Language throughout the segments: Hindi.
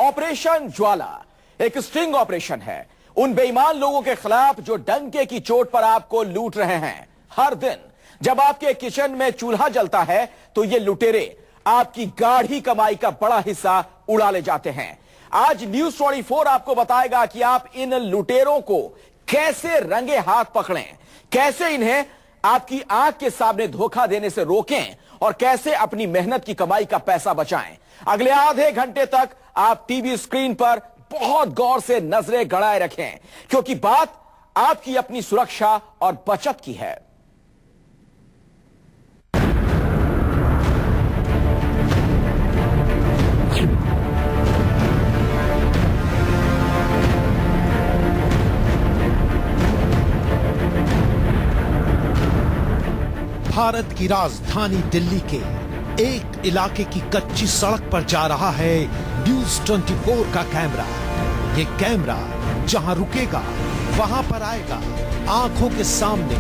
ऑपरेशन ज्वाला एक स्टिंग ऑपरेशन है उन बेईमान लोगों के खिलाफ जो डंके की चोट पर आपको लूट रहे हैं। हर दिन जब आपके किचन में चूल्हा जलता है तो ये लुटेरे आपकी गाढ़ी कमाई का बड़ा हिस्सा उड़ा ले जाते हैं। आज न्यूज 24 आपको बताएगा कि आप इन लुटेरों को कैसे रंगे हाथ पकड़ें, कैसे इन्हें आपकी आंख के सामने धोखा देने से रोकें और कैसे अपनी मेहनत की कमाई का पैसा बचाएं। अगले आधे घंटे तक आप टीवी स्क्रीन पर बहुत गौर से नजरें गड़ाए रखें, क्योंकि बात आपकी अपनी सुरक्षा और बचत की है। भारत की राजधानी दिल्ली के एक इलाके की कच्ची सड़क पर जा रहा है न्यूज 24 का कैमरा। ये कैमरा जहां रुकेगा वहां पर आएगा आंखों के सामने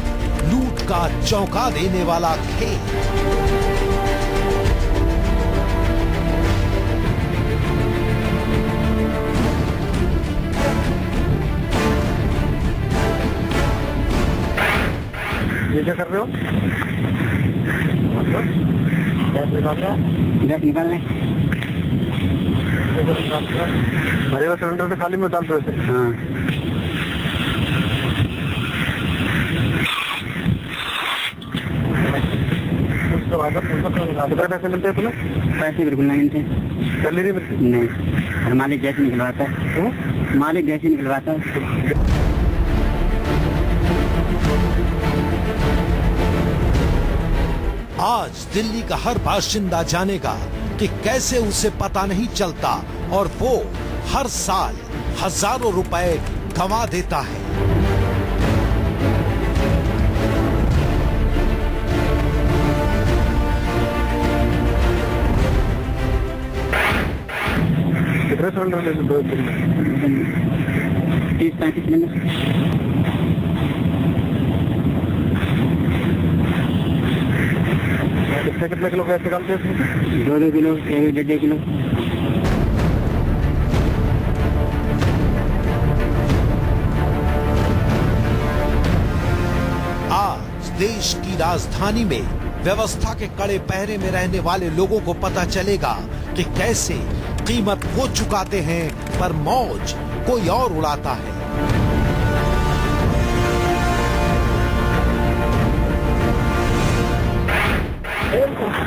लूट का चौंका देने वाला खेल। ये क्या कर रहे हो? गैस निकालने भरे हुए सिलेंडर से खाली में डाल दो इसे। हाँ। पैसे मिलते हैं तुम्हें? पैसे बिल्कुल नहीं मिलते। सैलरी मिलती नहीं, और मालिक गैस निकलवाता है। मालिक गैस निकलवाता है। आज दिल्ली का हर बाशिंदा जानेगा कि कैसे उसे पता नहीं चलता और वो हर साल हजारों रुपए गंवा देता है। कितने सिलेंडर ले 30-35 सिलेंडर। कितने किलो गैस निकालते हैं? 2-2 किलो, 1-1.5 किलो। आज देश की राजधानी में व्यवस्था के कड़े पहरे में रहने वाले लोगों को पता चलेगा कि कैसे कीमत वो चुकाते हैं पर मौज कोई और उड़ाता है।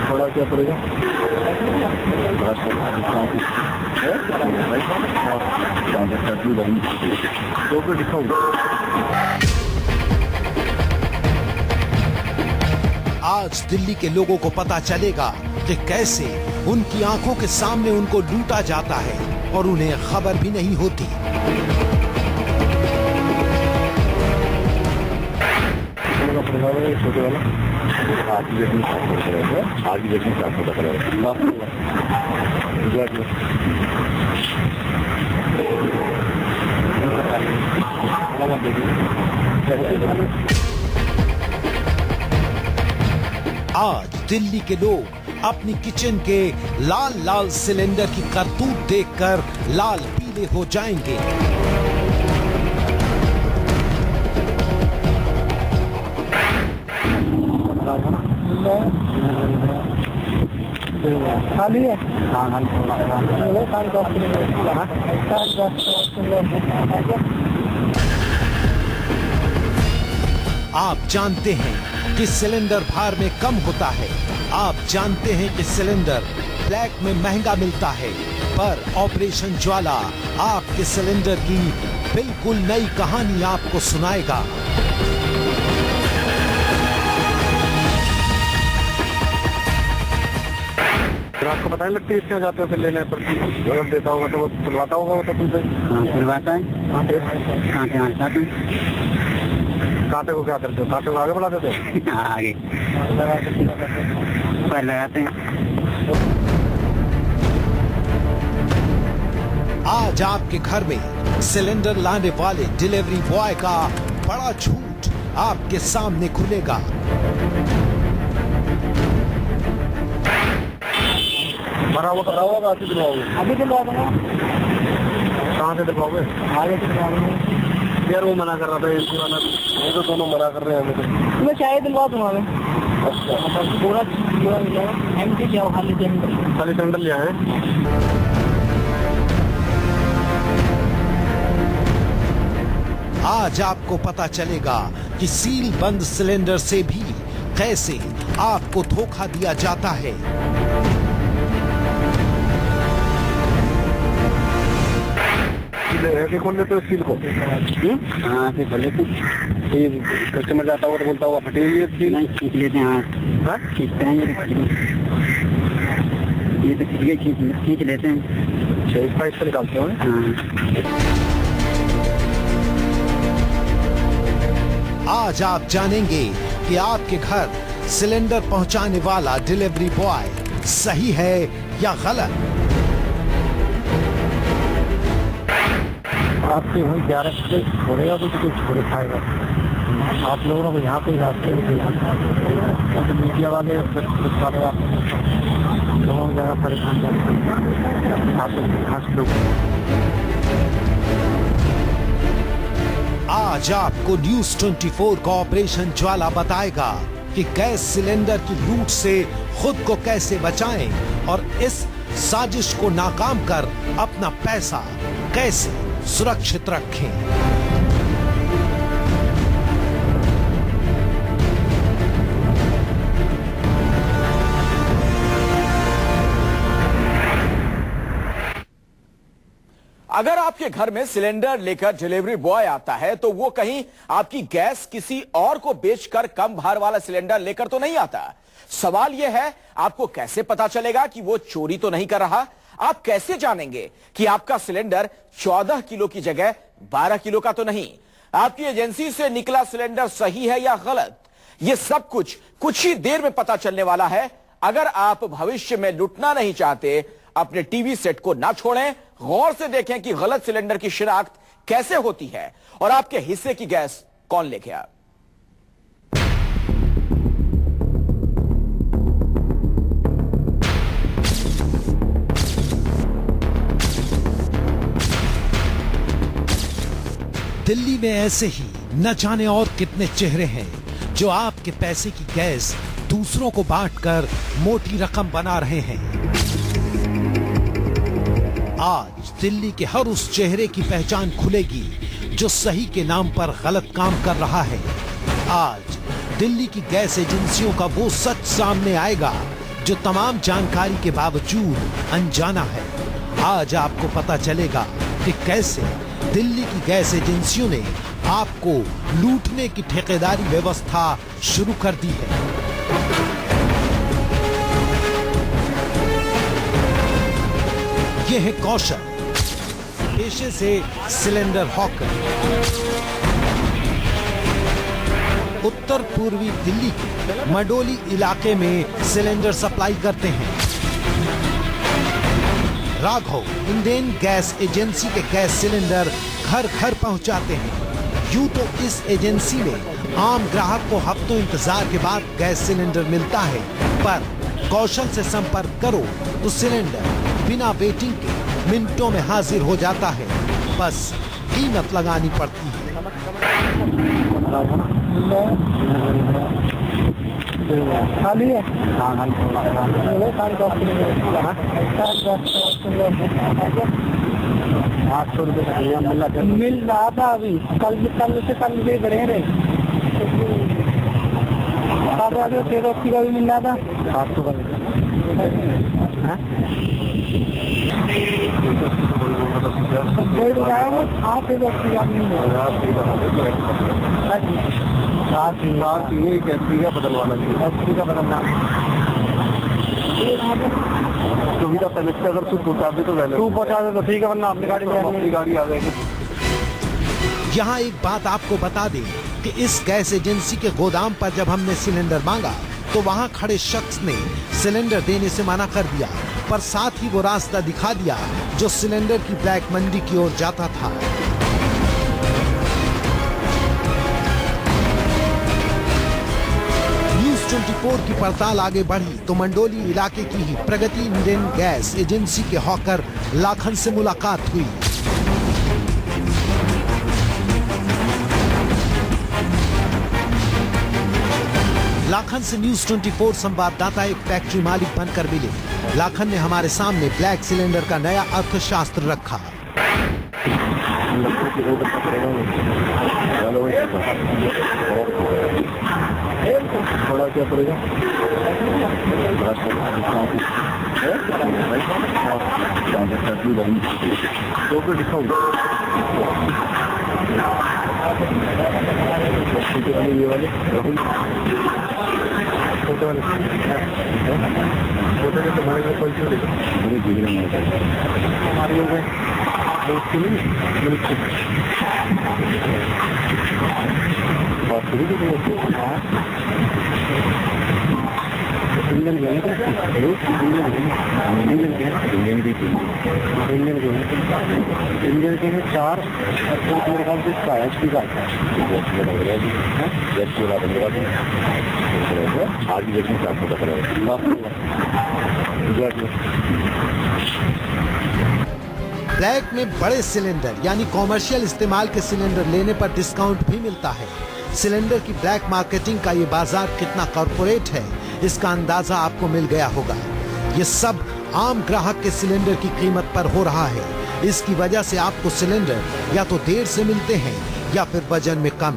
थोड़ा क्या पड़ेगा? तो दिखाऊंगा। आज दिल्ली के लोगों को पता चलेगा कि कैसे उनकी आंखों के सामने उनको लूटा जाता है और उन्हें खबर भी नहीं होती। छोटे वाला आज देखने साफ होता आज दिल्ली के लोग अपनी किचन के लाल लाल सिलेंडर की करतूत देखकर लाल पीले हो जाएंगे। खाली है। आप जानते हैं कि सिलेंडर भार में कम होता है। आप जानते हैं कि सिलेंडर ब्लैक में महंगा मिलता है, पर ऑपरेशन ज्वाला आपके सिलेंडर की बिल्कुल नई कहानी आपको सुनाएगा। आपको पता नहीं लगती इसके जाते हो फिर लेने पर जब देता होगा तो वो खुलवाता होगा वो तो तुमसे? हाँ, खुलवाता है। कांटे को क्या करते हो? कांटे को आगे बढ़ा देते हो? आगे पर लगाते हैं। आज आपके घर में सिलेंडर लाने वाले डिलीवरी बॉय का बड़ा झूठ आपके सामने खुलेगा। भरा हुआ अभी दिलवा दूंगा। कहाँ से दिलवाओगे? आगे से दिलवाऊंगा। यार वो मना कर रहा था एसी वाला, ये तो दोनों मना कर रहे हैं हमें तो। मैं चाय दिलवा दूंगा मैं। अच्छा, पूरा मिलेगा। एमटी क्या खाली सिलेंडर? खाली सिलेंडर लिया है। आज आपको पता चलेगा कि सील बंद सिलेंडर से भी कैसे आपको धोखा दिया जाता है। ऐसे खोल लेते हो सील को? हाँ ऐसे खोल लेते हैं। कस्टमर जाता होगा तो बोलता होगा फटी हुई है सील। नहीं खींच लेते हैं हाथ। खींचते हैं ये तो खींच लेते हैं। अच्छा, इसका इससे निकालते हो? हाँ। आज आप जानेंगे कि आपके घर सिलेंडर पहुंचाने वाला डिलीवरी बॉय सही है या गलत। आपके वही 11 बजे छोड़ेगा तो कुछ छोड़े खाएगा। आप लोगों को यहाँ पे रास्ते मीडिया वाले लोगों ज़्यादा परेशान करते हैं। आप लोग आज आपको न्यूज 24 का ऑपरेशन ज्वाला बताएगा कि गैस सिलेंडर की लूट से खुद को कैसे बचाएं और इस साजिश को नाकाम कर अपना पैसा कैसे सुरक्षित रखें। अगर आपके घर में सिलेंडर लेकर डिलीवरी बॉय आता है तो वो कहीं आपकी गैस किसी और को बेचकर कम भार वाला सिलेंडर लेकर तो नहीं आता। सवाल यह है, आपको कैसे पता चलेगा कि वो चोरी तो नहीं कर रहा? आप कैसे जानेंगे कि आपका सिलेंडर 14 किलो की जगह 12 किलो का तो नहीं? आपकी एजेंसी से निकला सिलेंडर सही है या गलत? यह सब कुछ ही देर में पता चलने वाला है। अगर आप भविष्य में लुटना नहीं चाहते, अपने टीवी सेट को ना छोड़ें, गौर से देखें कि गलत सिलेंडर की शिनाख्त कैसे होती है और आपके हिस्से की गैस कौन ले गया। दिल्ली में ऐसे ही न जाने और कितने चेहरे हैं जो आपके पैसे की गैस दूसरों को बांटकर मोटी रकम बना रहे हैं। आज दिल्ली के हर उस चेहरे की पहचान खुलेगी जो सही के नाम पर गलत काम कर रहा है। आज दिल्ली की गैस एजेंसियों का वो सच सामने आएगा जो तमाम जानकारी के बावजूद अनजाना है। आज आपको पता चलेगा कि कैसे दिल्ली की गैस एजेंसियों ने आपको लूटने की ठेकेदारी व्यवस्था शुरू कर दी है। यह है कौशल, पेशे से सिलेंडर हॉकर। उत्तर पूर्वी दिल्ली के मडोली इलाके में सिलेंडर सप्लाई करते हैं। राघव इंडियन गैस एजेंसी के गैस सिलेंडर घर घर पहुंचाते हैं। यूं तो इस एजेंसी में आम ग्राहक को हफ्तों इंतजार के बाद गैस सिलेंडर मिलता है, पर कौशल से संपर्क करो तो सिलेंडर बिना वेटिंग के मिनटों में हाजिर हो जाता है। बस कीमत लगानी पड़ती है। खाली है? मिल रहा था अभी, कल से कल भी बढ़े रहे। 1380 का भी मिल रहा था। 700 का बदलवाना सुविधा पहले से अगर तू पहुँचा दे तो ठीक है, वरना अपनी गाड़ी में अपनी गाड़ी आ जाएगी। यहाँ एक बात आपको बता दें कि इस गैस एजेंसी के गोदाम पर जब हमने सिलेंडर मांगा तो वहाँ खड़े शख्स ने सिलेंडर देने से मना कर दिया, पर साथ ही वो रास्ता दिखा दिया जो सिलेंडर की ब्लैक मंडी की ओर जाता था। न्यूज 24 की पड़ताल आगे बढ़ी तो मंडोली इलाके की ही प्रगति इंडियन गैस एजेंसी के हॉकर लाखन से मुलाकात हुई। लाखन से न्यूज 24 संवाददाता एक फैक्ट्री मालिक बनकर मिले। लाखन ने हमारे सामने ब्लैक सिलेंडर का नया अर्थशास्त्र रखा। थोड़ा क्या पड़ेगा? डिस्काउंट ये वाले छोटे वाले छोटे के तो बड़े में पैसे हमारे लोग हैं इंजन के हैं 4 मेरे ख्याल से इसका HP का आगे देखने से आपको पता रहेगा। ब्लैक में बड़े सिलेंडर यानी कॉमर्शियल इस्तेमाल के सिलेंडर लेने पर डिस्काउंट भी मिलता है। सिलेंडर की ब्लैक मार्केटिंग का ये बाजार कितना कॉर्पोरेट है, इसका अंदाजा आपको मिल गया होगा। ये सब आम ग्राहक के सिलेंडर की कीमत पर हो रहा है। इसकी वजह से आपको सिलेंडर या तो देर से मिलते हैं या फिर वजन में कम।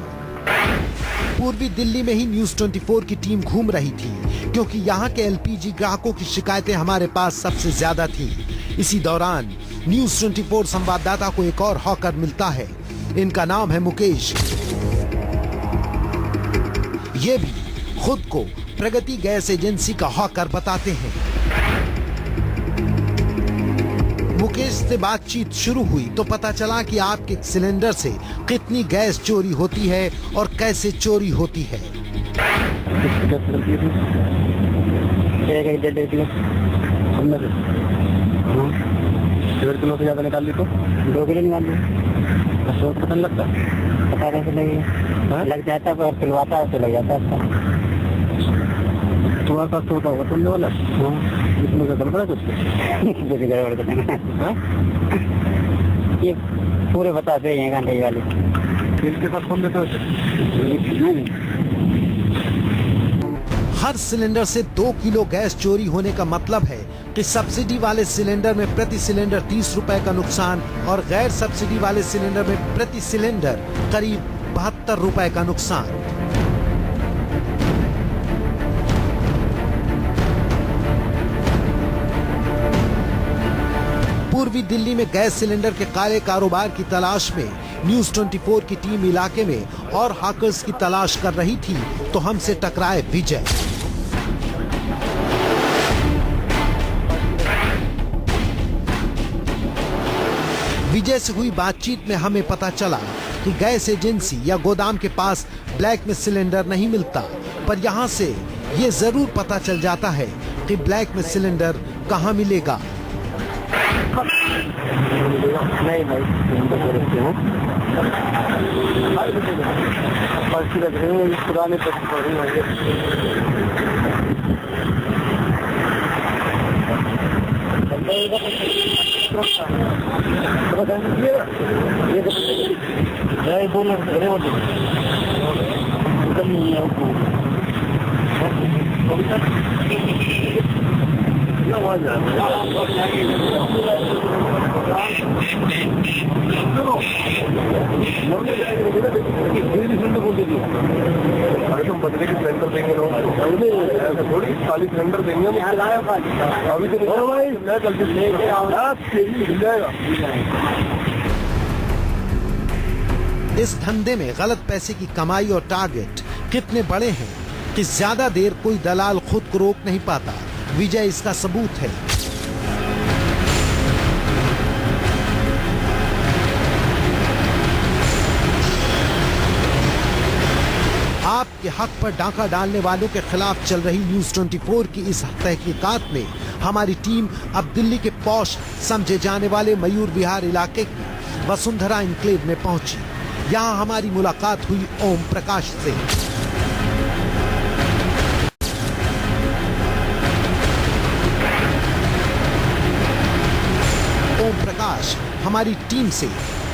पूर्वी दिल्ली में ही न्यूज 24 की टीम घूम रही थी, क्योंकि यहाँ के LPG ग्राहकों की शिकायतें हमारे पास सबसे ज्यादा थी। इसी दौरान न्यूज 24 संवाददाता को एक और हॉकर मिलता है। इनका नाम है मुकेश। ये भी खुद को प्रगति गैस एजेंसी का हॉकर बताते हैं। मुकेश से बातचीत शुरू हुई तो पता चला कि आपके सिलेंडर से कितनी गैस चोरी होती है और कैसे चोरी होती है। 1.5 किलो से ज्यादा निकाल ली तो 2 किलो निकाल ली। सोच पता नहीं लगता, पता कैसे लगेगा? लग जाता है पर पिलवाता है तो लग जाता है। तुम्हारे पास तो होगा तुमने वाला इसमें क्या गड़बड़ है कुछ? गड़बड़ ये पूरे बताते हैं घंटे वाले इसके साथ फोन देते हो। हर सिलेंडर से 2 किलो गैस चोरी होने का मतलब है कि सब्सिडी वाले सिलेंडर में प्रति सिलेंडर 30 रुपए का नुकसान और गैर सब्सिडी वाले सिलेंडर में प्रति सिलेंडर करीब 72 रुपए का नुकसान। पूर्वी दिल्ली में गैस सिलेंडर के काले कारोबार की तलाश में न्यूज 24 की टीम इलाके में और हाकर्स की तलाश कर रही थी तो हमसे टकराए विजय। विजय से हुई बातचीत में हमें पता चला कि गैस एजेंसी या गोदाम के पास ब्लैक में सिलेंडर नहीं मिलता, पर यहाँ से ये जरूर पता चल जाता है कि ब्लैक में सिलेंडर कहाँ मिलेगा। नहीं भाई पुराने तुम बदले के सिलेंडर देंगे थोड़ी खाली सिलेंडर देंगे अभी तो भाई मिल जाएगा। इस धंधे में गलत पैसे की कमाई और टारगेट कितने बड़े हैं कि ज्यादा देर कोई दलाल खुद को रोक नहीं पाता। विजय इसका सबूत है। आपके हक पर डाका डालने वालों के खिलाफ चल रही न्यूज 24 की इस तहकीकात में हमारी टीम अब दिल्ली के पौष समझे जाने वाले मयूर विहार इलाके की वसुंधरा एन्क्लेव में पहुंची। यहाँ हमारी मुलाकात हुई ओम प्रकाश से। ओम प्रकाश हमारी टीम से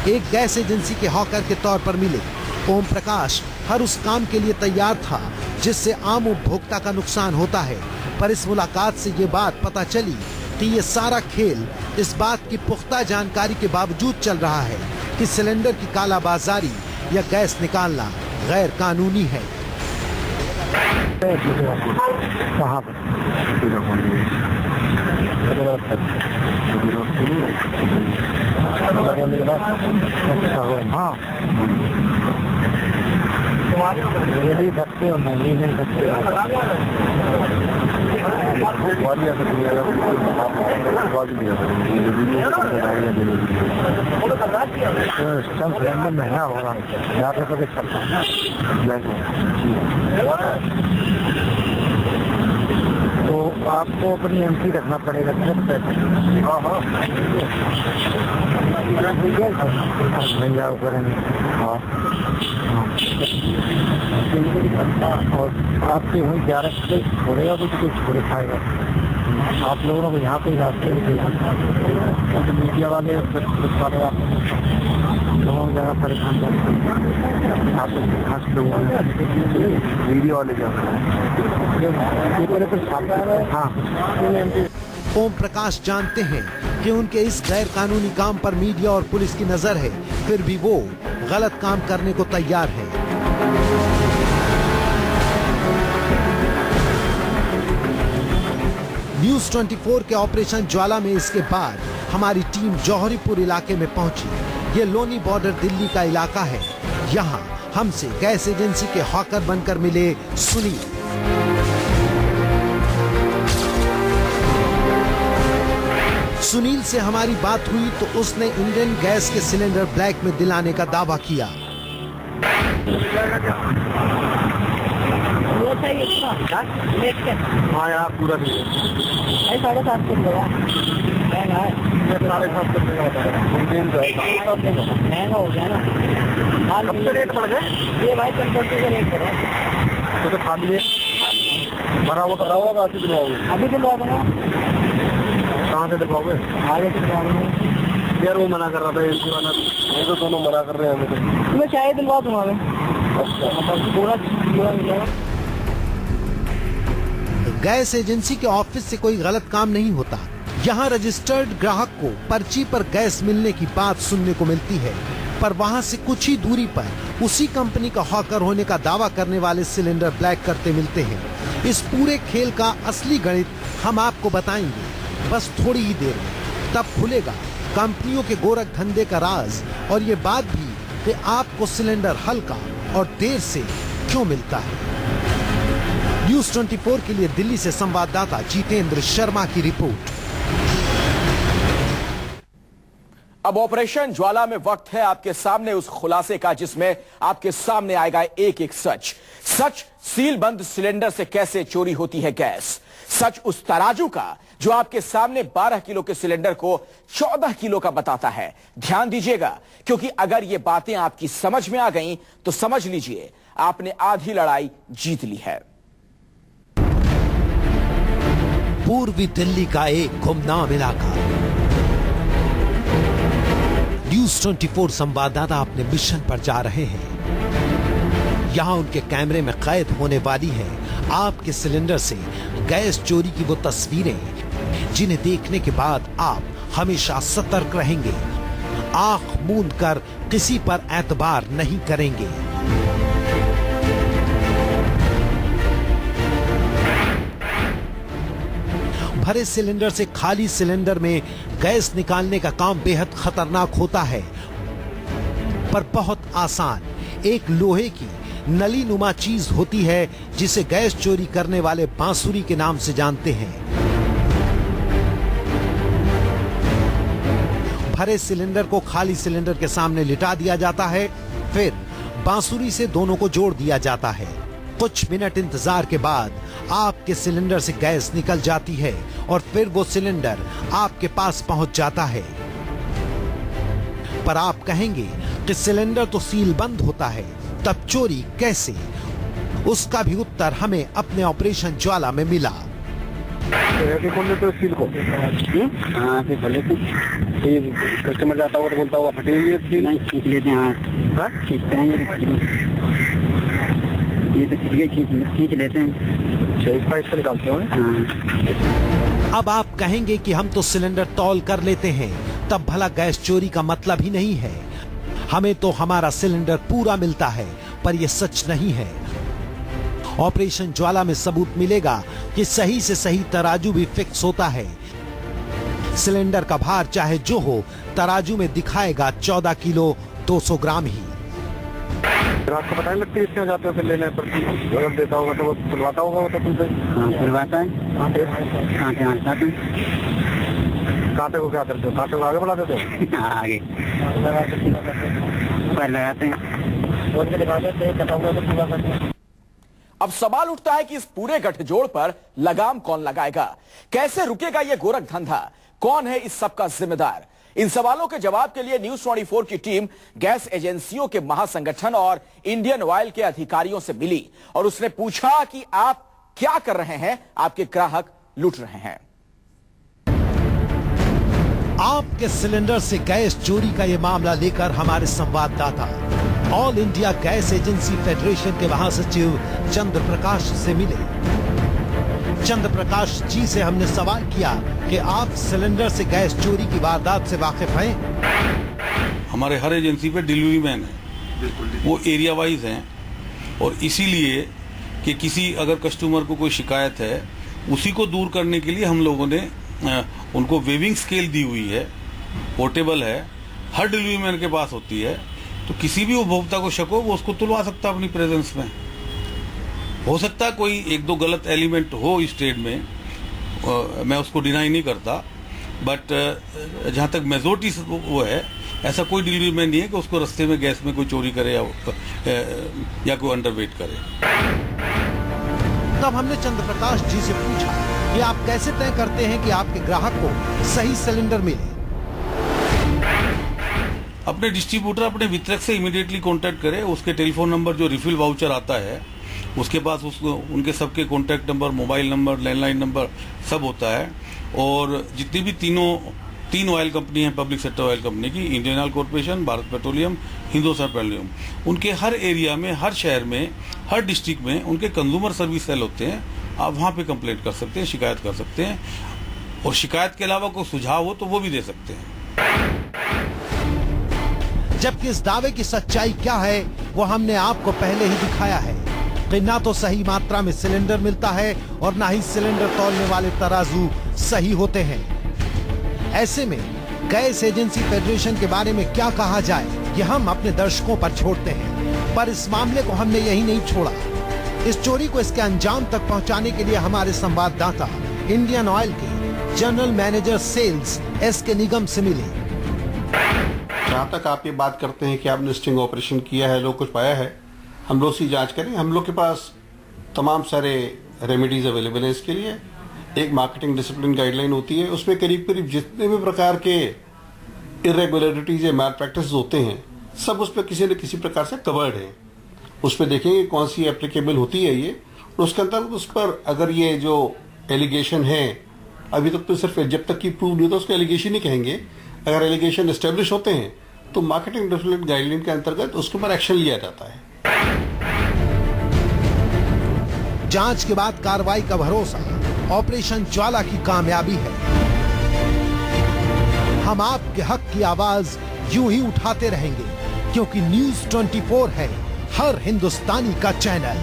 एक गैस एजेंसी के हॉकर के तौर पर मिले। ओम प्रकाश हर उस काम के लिए तैयार था जिससे आम उपभोक्ता का नुकसान होता है। पर इस मुलाकात से ये बात पता चली कि ये सारा खेल इस बात की पुख्ता जानकारी के बावजूद चल रहा है कि सिलेंडर की कालाबाजारी या गैस निकालना गैर कानूनी है। कहाँ पर? हाँ, नहीं सकते हो, नहीं सकते महंगा होगा, तो आपको अपनी एंट्री रखना पड़ेगा। हाँ हाँ, जाओ करेंगे। हाँ, और आपके वहीं 11 बजे छोड़ेगा कुछ छोड़े खाएगा। आप लोगों को यहाँ पे रास्ते मीडिया वाले बहुत ज़्यादा परेशान करते हैं। आप खास लोग मीडिया वाले हाँ। ओम प्रकाश जानते हैं कि उनके इस गैर कानूनी काम पर मीडिया और पुलिस की नजर है, फिर भी वो गलत काम करने को तैयार है। न्यूज़ 24 के ऑपरेशन ज्वाला में इसके बाद हमारी टीम जौहरीपुर इलाके में पहुंची। ये लोनी बॉर्डर दिल्ली का इलाका है। यहाँ हमसे गैस एजेंसी के हॉकर बनकर मिले सुनील। सुनील से हमारी बात हुई तो उसने इंडियन गैस के सिलेंडर ब्लैक में दिलाने का दावा किया। हाँ यार, पूरा 750 महंगा हो गया ना। कब से रेट पड़ गए ये भाई? 55 का रेट पड़ा तो खाली भरा हुआ अभी दिलवा दूंगा। कहाँ से दिलवाओगे? आगे से दिलवा दूंगा यार। वो मना कर रहा था एजेंसी वाला, वो तो दोनों मना कर रहे हैं हमें। तो मैं चाहे दिलवा दूंगा पूरा। गैस एजेंसी के ऑफिस से कोई गलत काम नहीं होता। यहाँ रजिस्टर्ड ग्राहक को पर्ची पर गैस मिलने की बात सुनने को मिलती है, पर वहाँ से कुछ ही दूरी पर उसी कंपनी का हॉकर होने का दावा करने वाले सिलेंडर ब्लैक करते मिलते हैं। इस पूरे खेल का असली गणित हम आपको बताएंगे बस थोड़ी ही देर में। तब खुलेगा कंपनियों के गोरख धंधे का राज और ये बात भी कि आपको सिलेंडर हल्का और देर से क्यों मिलता है। न्यूज़ 24 के लिए दिल्ली से संवाददाता जितेंद्र शर्मा की रिपोर्ट। अब ऑपरेशन ज्वाला में वक्त है आपके सामने उस खुलासे का जिसमें आपके सामने आएगा एक एक सच। सच सील बंद सिलेंडर से कैसे चोरी होती है गैस। सच उस तराजू का जो आपके सामने 12 किलो के सिलेंडर को 14 किलो का बताता है। ध्यान दीजिएगा, क्योंकि अगर ये बातें आपकी समझ में आ गईं तो समझ लीजिए आपने आधी लड़ाई जीत ली है। पूर्वी दिल्ली का एक गुमनाम इलाका। न्यूज़ 24 संवाददाता अपने मिशन पर जा रहे हैं। यहाँ उनके कैमरे में कैद होने वाली है आपके सिलेंडर से गैस चोरी की वो तस्वीरें जिन्हें देखने के बाद आप हमेशा सतर्क रहेंगे, आंख मूंद कर किसी पर एतबार नहीं करेंगे। भरे सिलेंडर से खाली सिलेंडर में गैस निकालने का काम बेहद खतरनाक होता है, पर बहुत आसान। एक लोहे की नली नुमा चीज होती है जिसे गैस चोरी करने वाले बांसुरी के नाम से जानते हैं। भरे सिलेंडर को खाली सिलेंडर के सामने लिटा दिया जाता है, फिर बांसुरी से दोनों को जोड़ दिया जाता है। कुछ मिनट इंतजार के बाद आपके सिलेंडर से गैस निकल जाती है और फिर वो सिलेंडर आपके पास पहुंच जाता है। पर आप कहेंगे कि सिलेंडर तो सील बंद होता है, तब चोरी कैसे? उसका भी उत्तर हमें अपने ऑपरेशन ज्वाला में मिला। कस्टमर जाता हुआ तो बोलता हुआ ये तो खींच लेते हैं। 6 पाइप से निकालते हो? हाँ। अब आप कहेंगे कि हम तो सिलेंडर तौल कर लेते हैं, तब भला गैस चोरी का मतलब ही नहीं है। हमें तो हमारा सिलेंडर पूरा मिलता है, पर यह सच नहीं है। ऑपरेशन ज्वाला में सबूत मिलेगा कि सही से सही तराजू भी फिक्स होता है। सिलेंडर का भार चाहे जो हो, तराजू में दिखाएगा 14 किलो 200 ग्राम ही। आपको पता नहीं लगती इसमें जाते हो फिर लेने पर अगर देता होगा तो वो खुलवाता होगा वो तो तुमसे? हाँ खुलवाता है। कांटे कांटे को क्या करते हो? कांटे को आगे बढ़ा देते हो? आगे पैर लगाते हैं। अब सवाल उठता है कि इस पूरे गठजोड़ पर लगाम कौन लगाएगा? कैसे रुकेगा यह गोरख धंधा? कौन है इस सब का जिम्मेदार? इन सवालों के जवाब के लिए न्यूज 24 की टीम गैस एजेंसियों के महासंगठन और इंडियन ऑयल के अधिकारियों से मिली और उसने पूछा कि आप क्या कर रहे हैं? आपके ग्राहक लूट रहे हैं। आपके सिलेंडर से गैस चोरी का यह मामला लेकर हमारे संवाददाता all India gas agency federation के महासचिव चंद्र प्रकाश से मिले। चंद्र प्रकाश जी से हमने सवाल किया कि आप सिलेंडर से गैस चोरी की वारदात से वाकिफ हैं? हमारे हर एजेंसी पे डिलीवरी मैन है, वो एरिया वाइज हैं और इसीलिए कि किसी अगर कस्टमर को कोई शिकायत है उसी को दूर करने के लिए हम लोगों ने उनको वेविंग स्केल दी हुई है, पोर्टेबल है, हर डिलीवरी मैन के पास होती है। तो किसी भी उपभोक्ता को शक हो वो उसको तुलवा सकता है अपनी प्रेजेंस में। हो सकता है कोई एक दो गलत एलिमेंट हो इस ट्रेड में, मैं उसको डिनाई नहीं करता, बट जहां तक मेजोरिटी वो है, ऐसा कोई डिलीवरी मैन नहीं है कि उसको रास्ते में गैस में कोई चोरी करे या कोई अंडरवेट करे। तब हमने चंद्र प्रकाश जी से पूछा कि आप कैसे तय करते हैं कि आपके ग्राहक को सही सिलेंडर मिले? अपने डिस्ट्रीब्यूटर, अपने वितरक से इमीडिएटली कांटेक्ट करें। उसके टेलीफोन नंबर जो रिफिल वाउचर आता है उसके पास उनके सबके contact number, mobile number, landline number सब होता है। और जितनी भी तीन ऑयल कंपनी है पब्लिक सेक्टर ऑयल कंपनी की, Indian oil corporation, Bharat petroleum, Hindustan petroleum, उनके हर एरिया में, हर शहर में, हर डिस्ट्रिक्ट में उनके कंज्यूमर सर्विस सेल होते हैं। आप वहाँ पे कंप्लेंट कर सकते हैं, शिकायत कर सकते हैं और शिकायत के अलावा कोई सुझाव हो तो वो भी दे सकते हैं। जबकि इस दावे की सच्चाई क्या है वो हमने आपको पहले ही दिखाया है कि ना तो सही मात्रा में सिलेंडर मिलता है और ना ही सिलेंडर तौलने वाले तराजू सही होते हैं। ऐसे में गैस एजेंसी फेडरेशन के बारे में क्या कहा जाए ये हम अपने दर्शकों पर छोड़ते हैं, पर इस मामले को हमने यही नहीं छोड़ा। इस चोरी को इसके अंजाम तक पहुंचाने के लिए हमारे संवाददाता इंडियन ऑयल के जनरल मैनेजर सेल्स एस.के. निगम से मिले। जहाँ तक आप ये बात करते हैं कि आपने स्टिंग ऑपरेशन किया है, लोग कुछ पाया है, हम लोग उसकी जांच करें। हम लोग के पास तमाम सारे रेमेडीज अवेलेबल हैं इसके लिए। एक मार्केटिंग डिसिप्लिन गाइडलाइन होती है, उसमें करीब करीब जितने भी प्रकार के इरेगुलरिटीज या मैल प्रैक्टिस होते हैं सब उस पर किसी न किसी प्रकार से कवर्ड है। उस पर देखेंगे कौन सी एप्लीकेबल होती है ये, और उसके अंतर्गत उस पर अगर ये जो एलिगेशन है, अभी तक तो सिर्फ जब तक की प्रूव नहीं होता उसको एलिगेशन ही कहेंगे, अगर एलिगेशन एस्टेब्लिश होते हैं तो मार्केटिंग डिसिप्लिन गाइडलाइन के अंतर्गत उसके ऊपर एक्शन लिया जाता है। जांच के बाद कार्रवाई का भरोसा ऑपरेशन ज्वाला की कामयाबी है। हम आपके हक की आवाज यूं ही उठाते रहेंगे क्योंकि न्यूज 24 है हर हिंदुस्तानी का चैनल।